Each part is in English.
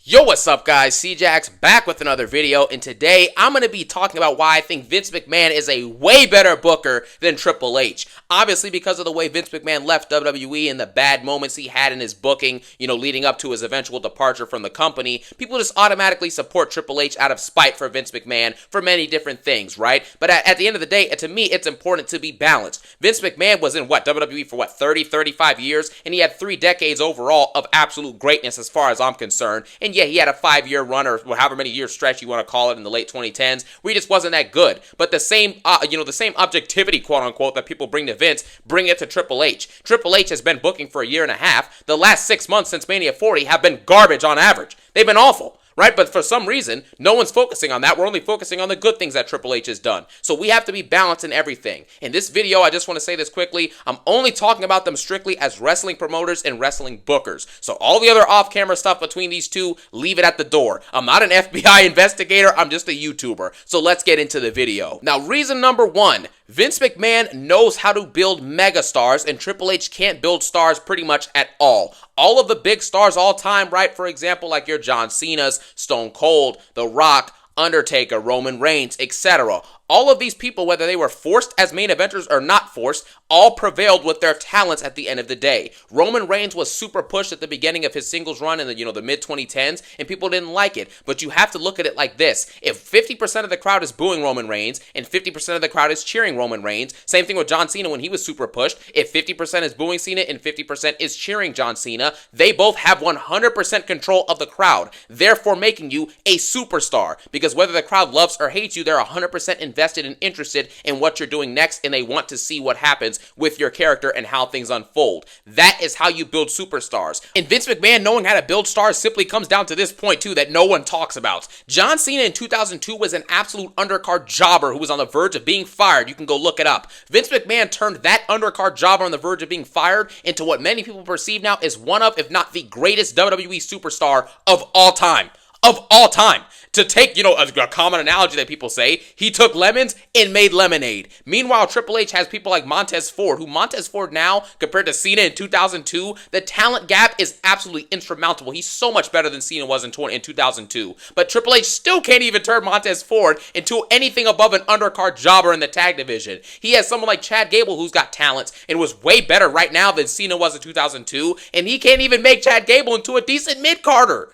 Yo, what's up guys, C-Jax back with another video, and today I'm going to be talking about why I think Vince McMahon is a way better booker than Triple H. Obviously because of the way Vince McMahon left WWE and the bad moments he had in his booking, leading up to his eventual departure from the company, people just automatically support Triple H out of spite for Vince McMahon for many different things, right? But at the end of the day, to me, it's important to be balanced. Vince McMahon was in WWE for 30, 35 years, and he had 3 decades overall of absolute greatness as far as I'm concerned. And yeah, he had a 5-year run or however many year stretch you want to call it in the late 2010s where he just wasn't that good. But the same objectivity, quote unquote, that people bring to Vince, bring it to Triple H. Triple H has been booking for a year and a half. The last 6 months since Mania 40 have been garbage on average. They've been awful. Right? But for some reason, no one's focusing on that. We're only focusing on the good things that Triple H has done. So we have to be balanced in everything. In this video, I just want to say this quickly. I'm only talking about them strictly as wrestling promoters and wrestling bookers. So all the other off-camera stuff between these two, leave it at the door. I'm not an FBI investigator. I'm just a YouTuber. So let's get into the video. Now, reason number 1. Vince McMahon knows how to build megastars, and Triple H can't build stars pretty much at all. All of the big stars all time, right? For example, like your John Cena's, Stone Cold, The Rock, Undertaker, Roman Reigns, etc. All of these people, whether they were forced as main eventers or not forced, all prevailed with their talents at the end of the day. Roman Reigns was super pushed at the beginning of his singles run in the mid-2010s, and people didn't like it. But you have to look at it like this. If 50% of the crowd is booing Roman Reigns, and 50% of the crowd is cheering Roman Reigns, same thing with John Cena when he was super pushed. If 50% is booing Cena and 50% is cheering John Cena, they both have 100% control of the crowd, therefore making you a superstar. Because whether the crowd loves or hates you, they're 100% invested and interested in what you're doing next, and they want to see what happens with your character and how things unfold. That is how you build superstars. And Vince McMahon knowing how to build stars simply comes down to this point too that no one talks about. John Cena in 2002 was an absolute undercard jobber who was on the verge of being fired. You can go look it up. Vince McMahon turned that undercard jobber on the verge of being fired into what many people perceive now is one of, if not the greatest WWE superstar of all time. Of all time. To take, a common analogy that people say, he took lemons and made lemonade. Meanwhile, Triple H has people like Montez Ford, who Montez Ford now, compared to Cena in 2002, the talent gap is absolutely insurmountable. He's so much better than Cena was in 2002. But Triple H still can't even turn Montez Ford into anything above an undercard jobber in the tag division. He has someone like Chad Gable who's got talents and was way better right now than Cena was in 2002, and he can't even make Chad Gable into a decent mid-carder.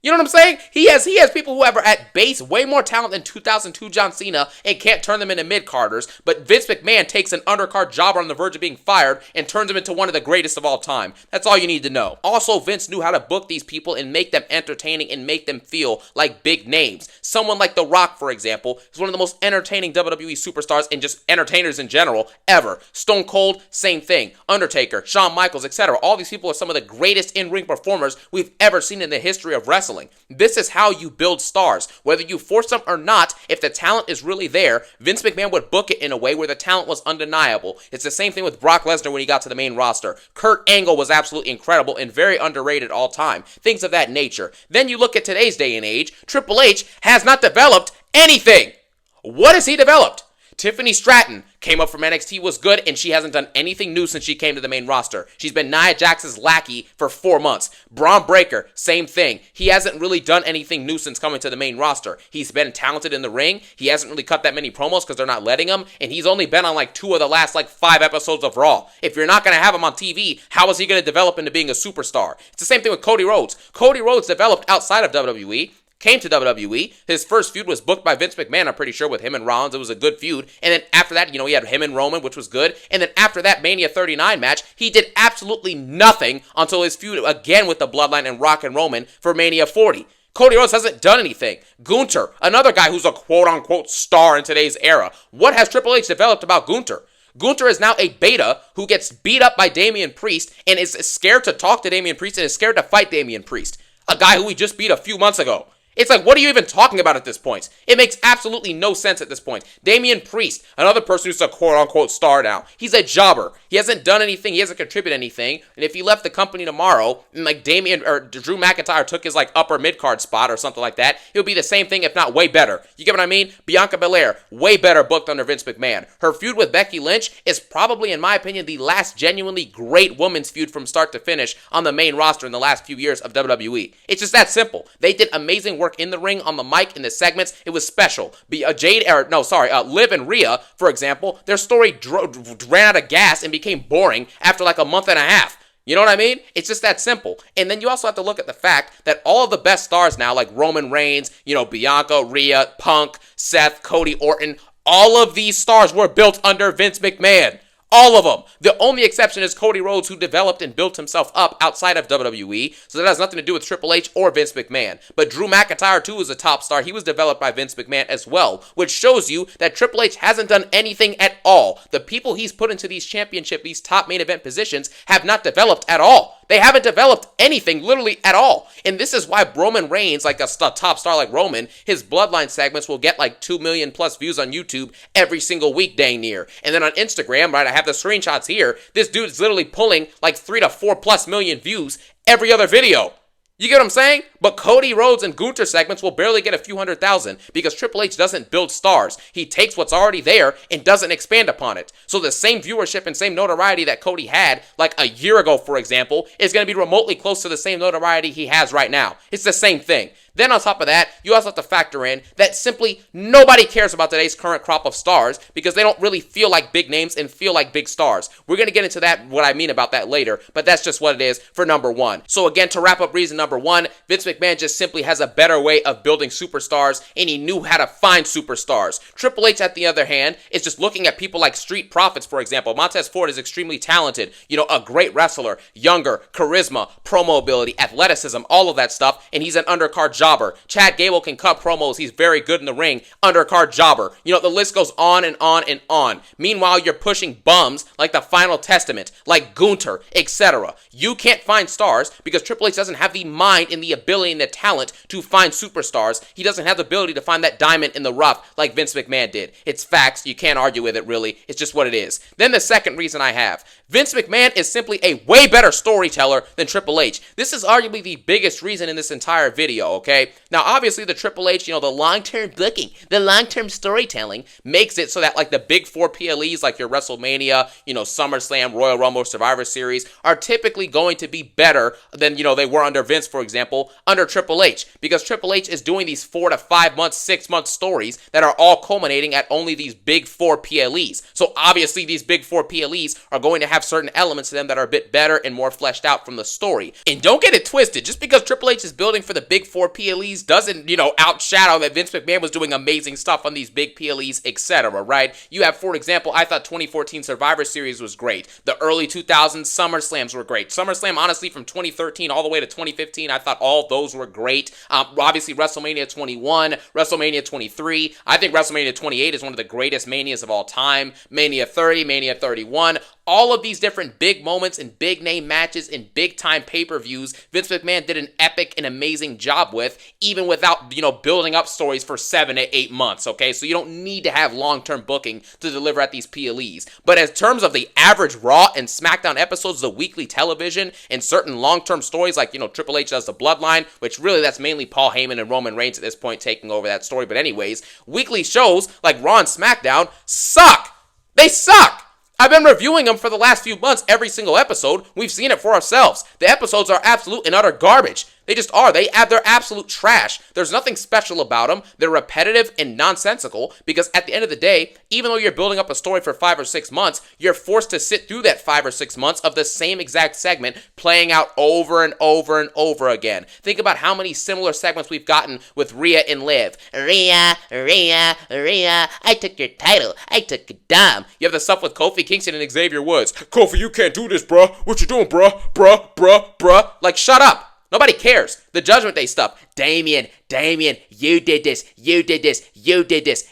You know what I'm saying? He has people who have at base way more talent than 2002 John Cena and can't turn them into mid-carders, but Vince McMahon takes an undercard jobber on the verge of being fired and turns him into one of the greatest of all time. That's all you need to know. Also, Vince knew how to book these people and make them entertaining and make them feel like big names. Someone like The Rock, for example, is one of the most entertaining WWE superstars and just entertainers in general ever. Stone Cold, same thing. Undertaker, Shawn Michaels, etc. All these people are some of the greatest in-ring performers we've ever seen in the history of wrestling. This is how you build stars. Whether you force them or not, if the talent is really there, Vince McMahon would book it in a way where the talent was undeniable. It's the same thing with Brock Lesnar when he got to the main roster. Kurt Angle was absolutely incredible and very underrated all time. Things of that nature. Then you look at today's day and age, Triple H has not developed anything. What has he developed? Tiffany Stratton came up from NXT, was good, and she hasn't done anything new since she came to the main roster. She's been Nia Jax's lackey for 4 months. Braun Breaker, same thing. He hasn't really done anything new since coming to the main roster. He's been talented in the ring. He hasn't really cut that many promos because they're not letting him, and he's only been on 2 of the last 5 episodes of Raw. If you're not going to have him on TV, how is he going to develop into being a superstar? It's the same thing with Cody Rhodes. Cody Rhodes developed outside of WWE. Came to WWE. His first feud was booked by Vince McMahon, I'm pretty sure, with him and Rollins. It was a good feud. And then after that, he had him and Roman, which was good. And then after that Mania 39 match, he did absolutely nothing until his feud again with the Bloodline and Rock and Roman for Mania 40. Cody Rhodes hasn't done anything. Gunther, another guy who's a quote-unquote star in today's era. What has Triple H developed about Gunther? Gunther is now a beta who gets beat up by Damian Priest and is scared to talk to Damian Priest and is scared to fight Damian Priest. A guy who we just beat a few months ago. It's like, what are you even talking about at this point? It makes absolutely no sense at this point. Damian Priest, another person who's a quote-unquote star now. He's a jobber. He hasn't done anything. He hasn't contributed anything. And if he left the company tomorrow, and like Damian or Drew McIntyre took his like upper mid-card spot or something like that, it would be the same thing, if not way better. You get what I mean? Bianca Belair, way better booked under Vince McMahon. Her feud with Becky Lynch is probably, in my opinion, the last genuinely great women's feud from start to finish on the main roster in the last few years of WWE. It's just that simple. They did amazing work in the ring, on the mic, in the segments. It was special. Liv and Rhea, for example, their story ran out of gas and became boring after like a month and a half. You know what I mean? It's just that simple. And then you also have to look at the fact that all of the best stars now, like Roman Reigns, Bianca, Rhea, Punk, Seth, Cody, Orton, all of these stars were built under Vince McMahon. All of them. The only exception is Cody Rhodes, who developed and built himself up outside of WWE, so that has nothing to do with Triple H or Vince McMahon. But Drew McIntyre, too, is a top star. He was developed by Vince McMahon as well, which shows you that Triple H hasn't done anything at all. The people he's put into these these top main event positions, have not developed at all. They haven't developed anything, literally at all. And this is why Roman Reigns, like a top star like Roman, his bloodline segments will get like 2 million plus views on YouTube every single week, dang near. And then on Instagram, right, I have the screenshots here. This dude's literally pulling like 3 to 4 plus million views every other video. You get what I'm saying? But Cody Rhodes and Gunther segments will barely get a few 100,000 because Triple H doesn't build stars. He takes what's already there and doesn't expand upon it. So the same viewership and same notoriety that Cody had like a year ago, for example, is going to be remotely close to the same notoriety he has right now. It's the same thing. Then on top of that, you also have to factor in that simply nobody cares about today's current crop of stars because they don't really feel like big names and feel like big stars. We're going to get into that, what I mean about that later, but that's just what it is for number one. So again, to wrap up reason number one, Vince McMahon just simply has a better way of building superstars, and he knew how to find superstars. Triple H, at the other hand, is just looking at people like Street Profits, for example. Montez Ford is extremely talented, a great wrestler, younger, charisma, promo ability, athleticism, all of that stuff, and he's an undercard jobber. Chad Gable can cut promos. He's very good in the ring. Undercard jobber. The list goes on and on and on. Meanwhile, you're pushing bums like the Final Testament, like Gunther, etc. You can't find stars because Triple H doesn't have the mind and the ability and the talent to find superstars. He doesn't have the ability to find that diamond in the rough like Vince McMahon did. It's facts. You can't argue with it, really. It's just what it is. Then the second reason I have. Vince McMahon is simply a way better storyteller than Triple H. This is arguably the biggest reason in this entire video, okay? Now, obviously, the Triple H, the long-term booking, the long-term storytelling makes it so that, like, the big four PLEs, like your WrestleMania, SummerSlam, Royal Rumble, Survivor Series, are typically going to be better than, they were under Vince, for example, under Triple H. Because Triple H is doing these 4 to 5 months, 6 month stories that are all culminating at only these big four PLEs. So, obviously, these big four PLEs are going to have certain elements to them that are a bit better and more fleshed out from the story. And don't get it twisted, just because Triple H is building for the big four PLEs doesn't, outshadow that Vince McMahon was doing amazing stuff on these big PLEs, etc., right? You have, for example, I thought 2014 Survivor Series was great. The early 2000s SummerSlams were great. SummerSlam, honestly, from 2013 all the way to 2015, I thought all those were great. Obviously, WrestleMania 21, WrestleMania 23. I think WrestleMania 28 is one of the greatest Manias of all time. Mania 30, Mania 31. All of these different big moments and big name matches and big time pay-per-views, Vince McMahon did an epic and amazing job with, even without, building up stories for 7 to 8 months, okay? So you don't need to have long-term booking to deliver at these PLEs. But in terms of the average Raw and SmackDown episodes, the weekly television, and certain long-term stories like, Triple H does the Bloodline, which really that's mainly Paul Heyman and Roman Reigns at this point taking over that story. But anyways, weekly shows like Raw and SmackDown suck. They suck. I've been reviewing them for the last few months, every single episode. We've seen it for ourselves. The episodes are absolute and utter garbage. They just are. They're absolute trash. There's nothing special about them. They're repetitive and nonsensical because at the end of the day, even though you're building up a story for 5 or 6 months, you're forced to sit through that 5 or 6 months of the same exact segment playing out over and over and over again. Think about how many similar segments we've gotten with Rhea and Liv. Rhea, I took your title. I took your dime. You have the stuff with Kofi Kingston and Xavier Woods. Kofi, you can't do this, bruh. What you doing, bruh? Like, shut up. Nobody cares. The Judgment Day stuff. Damian, you did this.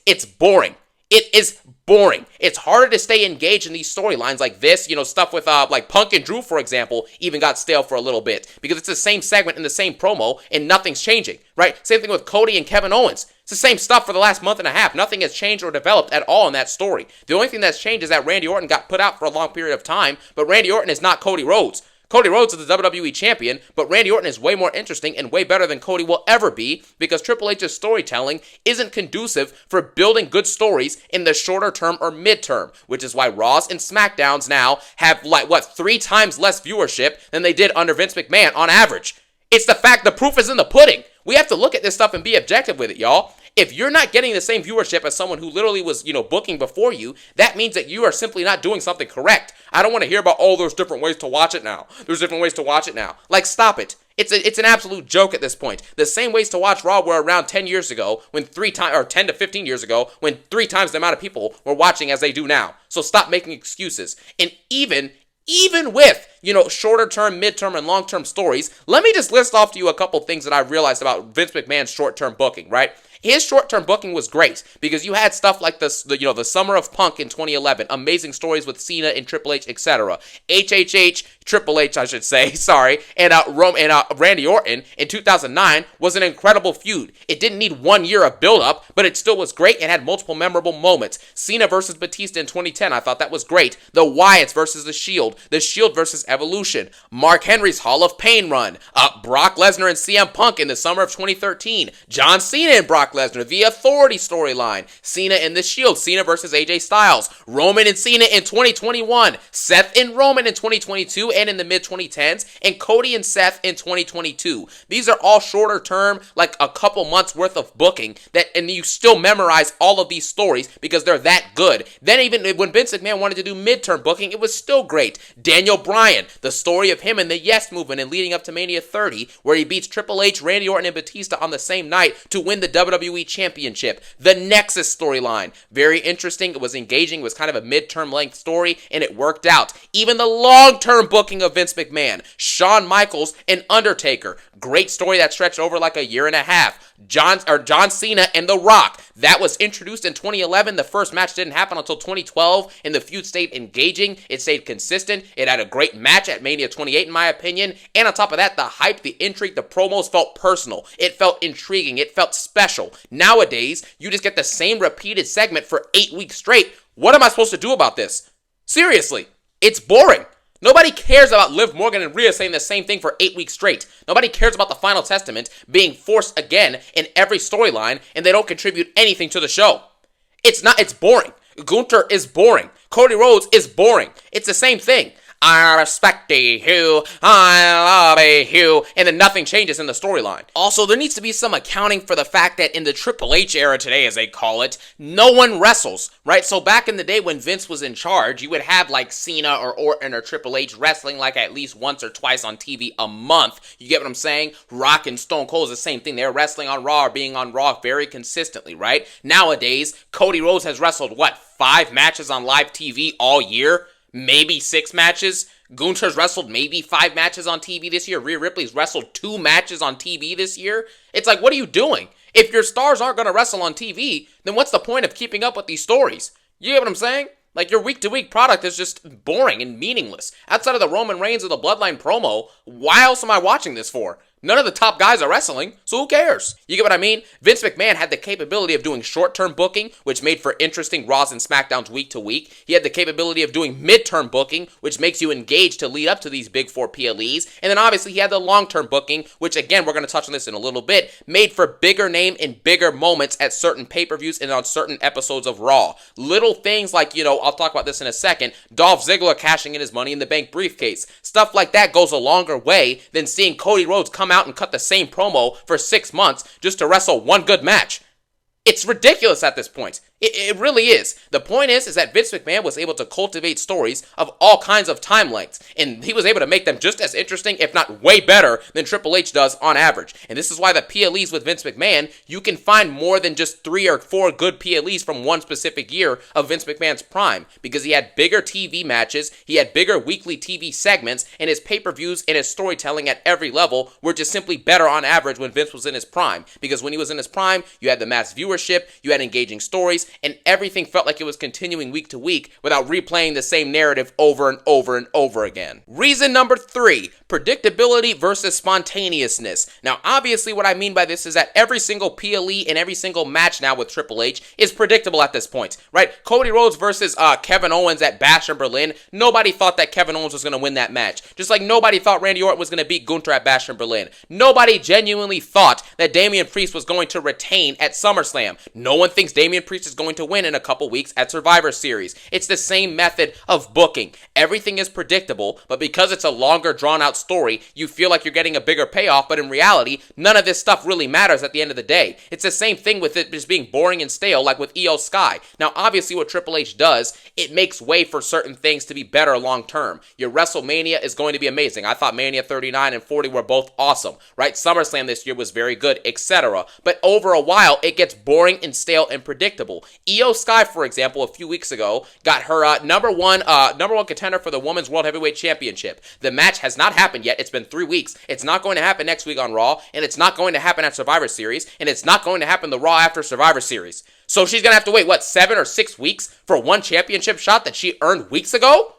It's boring. It is boring. It's harder to stay engaged in these storylines like this, stuff with like Punk and Drew, for example, even got stale for a little bit because it's the same segment in the same promo and nothing's changing, right? Same thing with Cody and Kevin Owens. It's the same stuff for the last month and a half. Nothing has changed or developed at all in that story. The only thing that's changed is that Randy Orton got put out for a long period of time, but Randy Orton is not Cody Rhodes. Cody Rhodes is the WWE champion, but Randy Orton is way more interesting and way better than Cody will ever be because Triple H's storytelling isn't conducive for building good stories in the shorter term or mid-term, which is why Raws and SmackDowns now have 3 times less viewership than they did under Vince McMahon on average. It's the fact the proof is in the pudding. We have to look at this stuff and be objective with it, y'all. If you're not getting the same viewership as someone who literally was, booking before you, that means that you are simply not doing something correct. I don't want to hear about, there's different ways to watch it now. There's different ways to watch it now. Like, stop it. It's an absolute joke at this point. The same ways to watch Raw were around 10 years ago, when 10 to 15 years ago, when 3 times the amount of people were watching as they do now. So stop making excuses. And even with, shorter term, mid-term, and long-term stories, let me just list off to you a couple things that I realized about Vince McMahon's short-term booking, right? His short-term booking was great because you had stuff like the Summer of Punk in 2011, amazing stories with Cena and Triple H, etc. Triple H, I should say, sorry, and Randy Orton in 2009 was an incredible feud. It didn't need 1 year of build-up, but it still was great and had multiple memorable moments. Cena versus Batista in 2010, I thought that was great. The Wyatts versus The Shield versus Evolution, Mark Henry's Hall of Pain run, Brock Lesnar and CM Punk in the summer of 2013, John Cena and Brock Lesnar, the Authority storyline, Cena and The Shield, Cena versus AJ Styles, Roman and Cena in 2021, Seth and Roman in 2022 and in the mid-2010s, and Cody and Seth in 2022. These are all shorter term, like a couple months worth of booking, and you still memorize all of these stories because they're that good. Then even when Vince McMahon wanted to do mid-term booking, it was still great. Daniel Bryan, the story of him and the Yes Movement and leading up to Mania 30, where he beats Triple H, Randy Orton, and Batista on the same night to win the WWE Championship. The Nexus storyline, very interesting. It was engaging. It was kind of a mid-term length story, and it worked out. Even the long-term booking of Vince McMahon, Shawn Michaels and Undertaker, great story that stretched over like a year and a half. John Cena and The Rock, that was introduced in 2011. The first match didn't happen until 2012, and the feud stayed engaging. It stayed consistent. It had a great match at Mania 28, in my opinion. And on top of that, the hype, the intrigue, the promos felt personal. It felt intriguing. It felt special. Nowadays, you just get the same repeated segment for 8 weeks straight. What am I supposed to do about this? Seriously, it's boring. Nobody cares about Liv Morgan and Rhea saying the same thing for 8 weeks straight. Nobody cares about the Final Testament being forced again in every storyline, and they don't contribute anything to the show. It's boring. Gunther is boring. Cody Rhodes is boring. It's the same thing. I respect you, I love you, and then nothing changes in the storyline. Also, there needs to be some accounting for the fact that in the Triple H era today, as they call it, no one wrestles, right? So back in the day when Vince was in charge, you would have like Cena or Orton or Triple H wrestling like at least once or twice on TV a month. You get what I'm saying? Rock and Stone Cold is the same thing. They're wrestling on Raw or being on Raw very consistently, right? Nowadays, Cody Rhodes has wrestled, 5 matches on live TV all year? Maybe 6 matches. Gunther's wrestled maybe 5 matches on TV this year. Rhea Ripley's wrestled 2 matches on TV this year. It's like, what are you doing? If your stars aren't going to wrestle on TV, then what's the point of keeping up with these stories? You get what I'm saying? Like, your week-to-week product is just boring and meaningless. Outside of the Roman Reigns or the Bloodline promo, why else am I watching this for? None of the top guys are wrestling, so who cares? You get what I mean? Vince McMahon had the capability of doing short-term booking, which made for interesting Raws and SmackDowns week to week. He had the capability of doing mid-term booking, which makes you engaged to lead up to these big 4 PLEs. And then obviously he had the long-term booking, which again, we're going to touch on this in a little bit, made for bigger name and bigger moments at certain pay-per-views and on certain episodes of Raw. Little things like, I'll talk about this in a second, Dolph Ziggler cashing in his Money in the Bank briefcase. Stuff like that goes a longer way than seeing Cody Rhodes come out and cut the same promo for 6 months just to wrestle one good match. It's ridiculous at this point. It really is. The point is that Vince McMahon was able to cultivate stories of all kinds of time lengths, and he was able to make them just as interesting, if not way better, than Triple H does on average. And this is why the PLEs with Vince McMahon, you can find more than just 3 or 4 good PLEs from one specific year of Vince McMahon's prime, because he had bigger TV matches, he had bigger weekly TV segments, and his pay-per-views and his storytelling at every level were just simply better on average when Vince was in his prime. Because when he was in his prime, you had the mass viewership, you had engaging stories, and everything felt like it was continuing week to week without replaying the same narrative over and over and over again. Reason number 3, predictability versus spontaneousness. Now, obviously, what I mean by this is that every single PLE and every single match now with Triple H is predictable at this point, right? Cody Rhodes versus Kevin Owens at Bash in Berlin. Nobody thought that Kevin Owens was going to win that match. Just like nobody thought Randy Orton was going to beat Gunther at Bash in Berlin. Nobody genuinely thought that Damian Priest was going to retain at SummerSlam. No one thinks Damian Priest is going to win in a couple weeks at Survivor Series. It's the same method of booking. Everything is predictable, but because it's a longer, drawn-out story, you feel like you're getting a bigger payoff, but in reality, none of this stuff really matters at the end of the day. It's the same thing with it just being boring and stale, like with Io Sky. Now, obviously, what Triple H does, it makes way for certain things to be better long-term. Your WrestleMania is going to be amazing. I thought Mania 39 and 40 were both awesome, right? SummerSlam this year was very good, etc. But over a while, it gets boring and stale and predictable. Io Sky, for example, a few weeks ago, got her number one contender for the Women's World Heavyweight Championship. The match has not happened yet. It's been 3 weeks. It's not going to happen next week on Raw, and it's not going to happen at Survivor Series, and it's not going to happen the Raw after Survivor Series. So she's going to have to wait, 7 or 6 weeks for one championship shot that she earned weeks ago?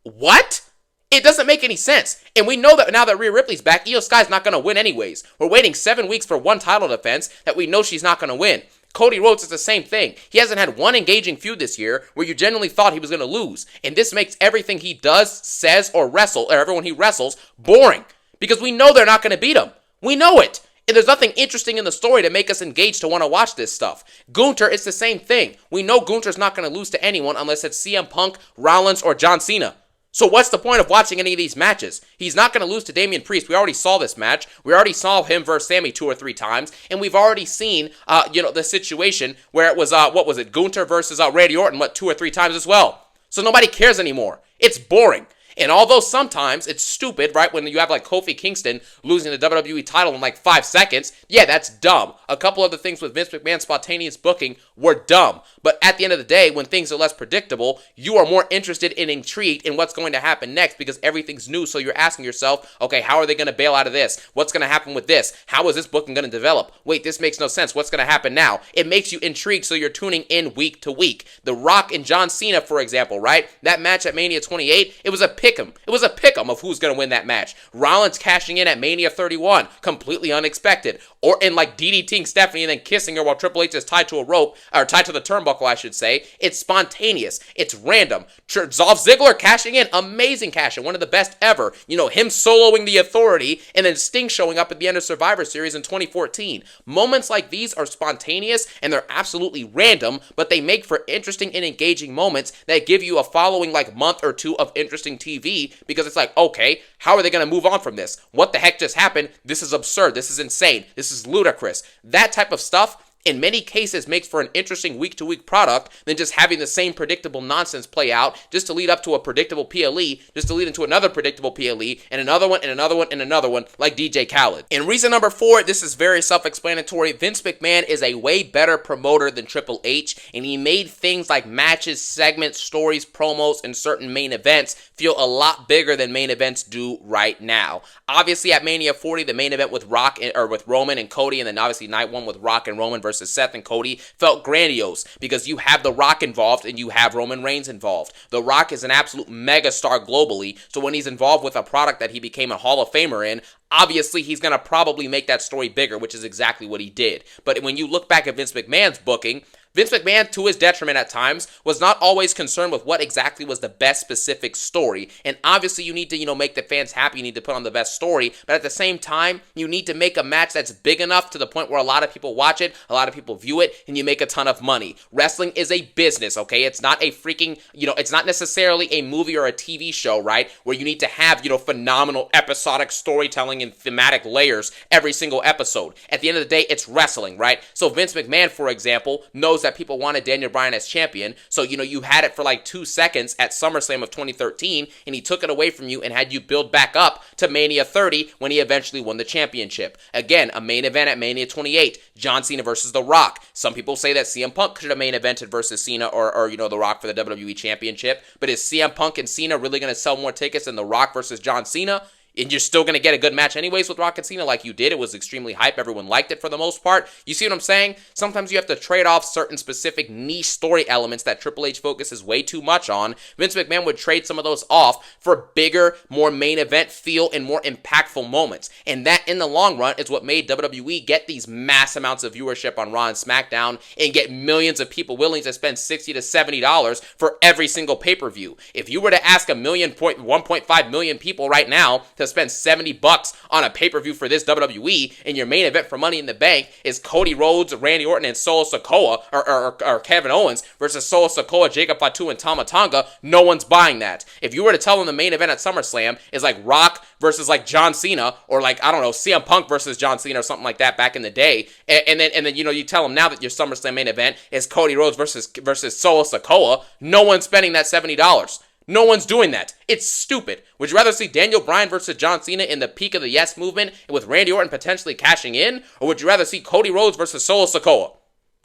What? It doesn't make any sense. And we know that now that Rhea Ripley's back, Io Sky's not going to win anyways. We're waiting 7 weeks for one title defense that we know she's not going to win. Cody Rhodes is the same thing. He hasn't had one engaging feud this year where you genuinely thought he was going to lose. And this makes everything he does, says, or everyone he wrestles, boring. Because we know they're not going to beat him. We know it. And there's nothing interesting in the story to make us engaged to want to watch this stuff. Gunther, it's the same thing. We know Gunther's not going to lose to anyone unless it's CM Punk, Rollins, or John Cena. So what's the point of watching any of these matches? He's not going to lose to Damian Priest. We already saw this match. We already saw him versus Sammy 2 or 3 times. And we've already seen, the situation where it was, Gunther versus Randy Orton, 2 or 3 times as well. So nobody cares anymore. It's boring. And although sometimes it's stupid, right, when you have like Kofi Kingston losing the WWE title in like 5 seconds, yeah, that's dumb. A couple of the things with Vince McMahon's spontaneous booking were dumb. But at the end of the day, when things are less predictable, you are more interested and intrigued in what's going to happen next because everything's new. So you're asking yourself, okay, how are they going to bail out of this? What's going to happen with this? How is this booking going to develop? Wait, this makes no sense. What's going to happen now? It makes you intrigued, so you're tuning in week to week. The Rock and John Cena, for example, right? That match at Mania 28, it was a pick'em. It was a pick'em of who's going to win that match. Rollins cashing in at Mania 31, completely unexpected. Or in like DDTing Stephanie and then kissing her while Triple H is tied to a rope, or tied to the turnbuckle, I should say. It's spontaneous. It's random. Dolph Ziggler cashing in, amazing cash in, one of the best ever. Him soloing the Authority and then Sting showing up at the end of Survivor Series in 2014. Moments like these are spontaneous and they're absolutely random, but they make for interesting and engaging moments that give you a following like month or 2 of interesting TV because it's like, okay, how are they going to move on from this? What the heck just happened? This is absurd. This is insane. This is ludicrous. That type of stuff in many cases makes for an interesting week-to-week product than just having the same predictable nonsense play out just to lead up to a predictable PLE, just to lead into another predictable PLE, and another one, and another one, and another one, like DJ Khaled. And reason number 4, this is very self-explanatory. Vince McMahon is a way better promoter than Triple H, and he made things like matches, segments, stories, promos, and certain main events feel a lot bigger than main events do right now. Obviously, at Mania 40, the main event with Roman and Cody, and then obviously night 1 with Rock and Roman versus Seth and Cody felt grandiose because you have The Rock involved and you have Roman Reigns involved. The Rock is an absolute megastar globally, so when he's involved with a product that he became a Hall of Famer in, obviously he's going to probably make that story bigger, which is exactly what he did. But when you look back at Vince McMahon's booking, Vince McMahon, to his detriment at times, was not always concerned with what exactly was the best specific story. And obviously you need to, make the fans happy. You need to put on the best story. But at the same time, you need to make a match that's big enough to the point where a lot of people watch it, a lot of people view it, and you make a ton of money. Wrestling is a business, okay? It's not a freaking, it's not necessarily a movie or a TV show, right? Where you need to have, phenomenal episodic storytelling and thematic layers every single episode. At the end of the day, it's wrestling, right? So Vince McMahon, for example, knows that people wanted Daniel Bryan as champion, so you had it for like 2 seconds at SummerSlam of 2013, and he took it away from you and had you build back up to Mania 30 when he eventually won the championship. Again, a main event at Mania 28, John Cena versus The Rock. Some people say that CM Punk should have main evented versus Cena or The Rock for the WWE championship, but is CM Punk and Cena really going to sell more tickets than The Rock versus John Cena? And you're still going to get a good match anyways with Rock and Cena like you did. It was extremely hype. Everyone liked it for the most part. You see what I'm saying? Sometimes you have to trade off certain specific niche story elements that Triple H focuses way too much on. Vince McMahon would trade some of those off for bigger, more main event feel and more impactful moments. And that, in the long run, is what made WWE get these mass amounts of viewership on Raw and SmackDown and get millions of people willing to spend $60 to $70 for every single pay-per-view. If you were to ask 1.5 million people right now to spend $70 on a pay-per-view for this WWE, and your main event for Money in the Bank is Cody Rhodes, Randy Orton, and Solo Sikoa, or Kevin Owens versus Solo Sikoa, Jacob Fatu, and Tama Tonga, no one's buying that. If you were to tell them the main event at SummerSlam is like Rock versus like John Cena, or like, I don't know, CM Punk versus John Cena or something like that back in the day, and then you tell them now that your SummerSlam main event is Cody Rhodes versus Solo Sikoa, no one's spending that $70. No one's doing that. It's stupid. Would you rather see Daniel Bryan versus John Cena in the peak of the Yes movement with Randy Orton potentially cashing in? Or would you rather see Cody Rhodes versus Solo Sikoa?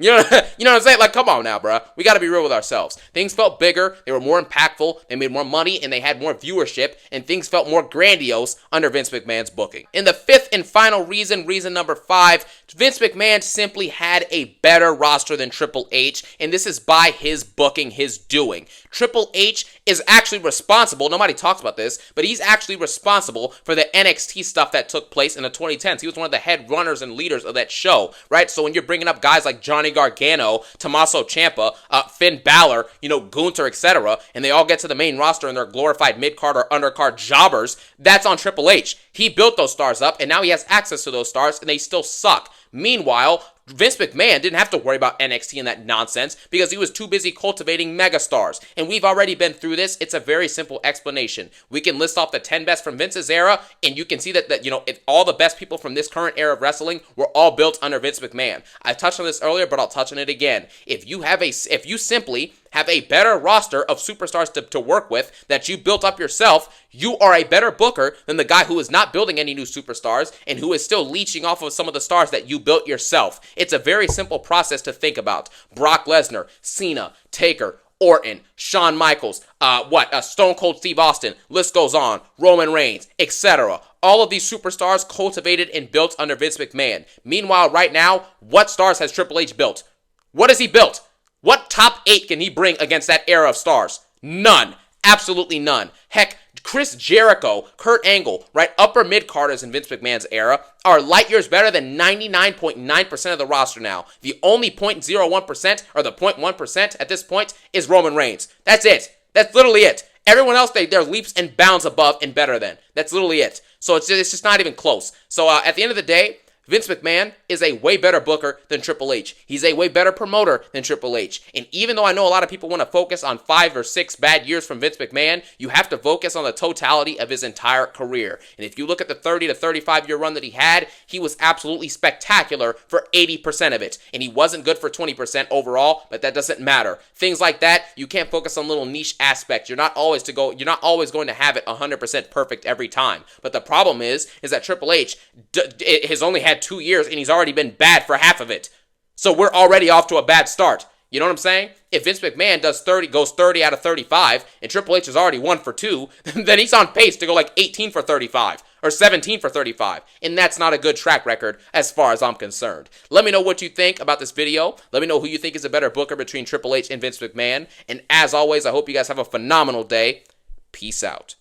You know what I'm saying? Like, come on now, bro. We got to be real with ourselves. Things felt bigger, they were more impactful, they made more money, and they had more viewership, and things felt more grandiose under Vince McMahon's booking. And the fifth and final reason number 5, Vince McMahon simply had a better roster than Triple H, and this is by his booking, his doing. Triple H is actually responsible, nobody talks about this, but he's actually responsible for the NXT stuff that took place in the 2010s. He was one of the head runners and leaders of that show, right? So when you're bringing up guys like Johnny Gargano, Tommaso Ciampa, Finn Balor, Gunther, etc., and they all get to the main roster and they're glorified mid-card or undercard jobbers, that's on Triple H. He built those stars up, and now he has access to those stars, and they still suck. Meanwhile, Vince McMahon didn't have to worry about NXT and that nonsense because he was too busy cultivating megastars. And we've already been through this. It's a very simple explanation. We can list off the 10 best from Vince's era, and you can see that if all the best people from this current era of wrestling were all built under Vince McMahon. I touched on this earlier, but I'll touch on it again. If you simply have a better roster of superstars to work with that you built up yourself, you are a better booker than the guy who is not building any new superstars and who is still leeching off of some of the stars that you built yourself. It's a very simple process to think about. Brock Lesnar, Cena, Taker, Orton, Shawn Michaels, Stone Cold Steve Austin, list goes on, Roman Reigns, etc. All of these superstars cultivated and built under Vince McMahon. Meanwhile, right now, what stars has Triple H built? What has he built? What top 8 can he bring against that era of stars? None. Absolutely none. Heck, Chris Jericho, Kurt Angle, right, upper mid-carders in Vince McMahon's era are light years better than 99.9% of the roster now. The only 0.01% or the 0.1% at this point is Roman Reigns. That's it. That's literally it. Everyone else, they're leaps and bounds above and better than. That's literally it. So it's just not even close. So at the end of the day, Vince McMahon is a way better booker than Triple H. He's a way better promoter than Triple H. And even though I know a lot of people want to focus on 5 or 6 bad years from Vince McMahon, you have to focus on the totality of his entire career. And if you look at the 30 to 35 year run that he had, he was absolutely spectacular for 80% of it. And he wasn't good for 20% overall, but that doesn't matter. Things like that, you can't focus on little niche aspects. You're not always going to have it 100% perfect every time. But the problem is that Triple H has only had 2 years and he's already been bad for half of it. So we're already off to a bad start. You know what I'm saying? If Vince McMahon goes 30 out of 35 and Triple H is already 1 for 2, then he's on pace to go like 18 for 35 or 17 for 35. And that's not a good track record as far as I'm concerned. Let me know what you think about this video. Let me know who you think is a better booker between Triple H and Vince McMahon. And as always, I hope you guys have a phenomenal day. Peace out.